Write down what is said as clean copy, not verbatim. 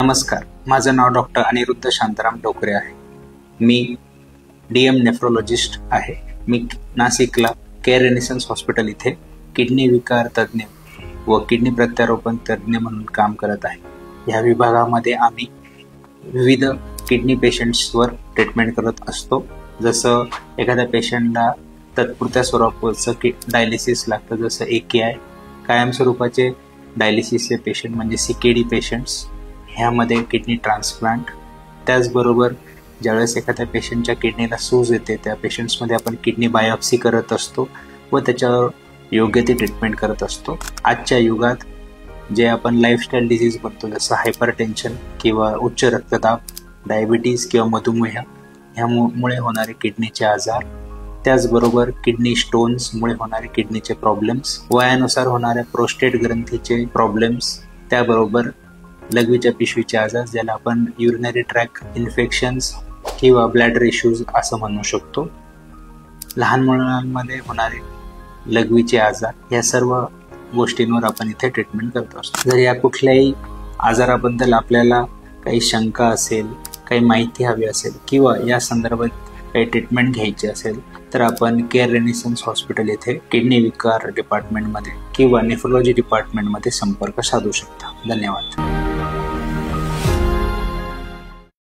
नमस्कार, माझं नाव डॉक्टर अनिरुद्ध शांताराम डोकरे आहे। मी DM नेफ्रोलॉजिस्ट आहे। मी नाशिकला केअर रेनेसन्स हॉस्पिटल इथे किडनी विकार तज्ञ व किडनी प्रत्यारोपण तज्ञ म्हणून काम करत आहे। या विभागामध्ये आम्ही विविध किडनी पेशंट्सवर ट्रीटमेंट करत असतो। जसं एखाद्या पेशंटला तात्पुरत्या स्वरूपाचं डायलिसिस लागतं, जसं AKI, कायम स्वरूपाचे डायलिसिसचे पेशंट म्हणजे CKD पेशंट्स, ह्यामध्ये किडनी ट्रान्सप्लांट, त्याचबरोबर ज्यावेळेस एखाद्या पेशंटच्या किडनीला सूज येते त्या पेशंट्समध्ये आपण किडनी बायोप्सी करत असतो व त्याच्यावर योग्य ती ट्रीटमेंट करत असतो। आजच्या युगात जे आपण लाईफस्टाईल डिसीज म्हणतो, जसं हायपरटेन्शन किंवा उच्च रक्तदाब, डायबिटीज किंवा मधुमेह ह्यामुळे होणारे किडनीचे आजार, त्याचबरोबर किडनी स्टोन्समुळे होणारे किडनीचे प्रॉब्लेम्स, वयानुसार होणाऱ्या प्रोस्टेट ग्रंथीचे प्रॉब्लेम्स, त्याबरोबर लघवीच्या पिशवीचे आजार ज्याला आपण युरिनरी ट्रॅक इन्फेक्शन्स किंवा ब्लॅडर इश्यूज असं म्हणू शकतो, लहान मुलांमध्ये होणारे लघवीचे आजार, या सर्व गोष्टींवर आपण इथे ट्रीटमेंट करत असतो। जर या कुठल्याही आजाराबद्दल आपल्याला काही शंका असेल, काही माहिती हवी असेल किंवा या संदर्भात काही ट्रीटमेंट घ्यायची असेल तर आपण केअर रेनेसन्स हॉस्पिटल येथे किडनी विकार डिपार्टमेंटमध्ये किंवा नेफ्रोलॉजी डिपार्टमेंटमध्ये संपर्क साधू शकता। धन्यवाद।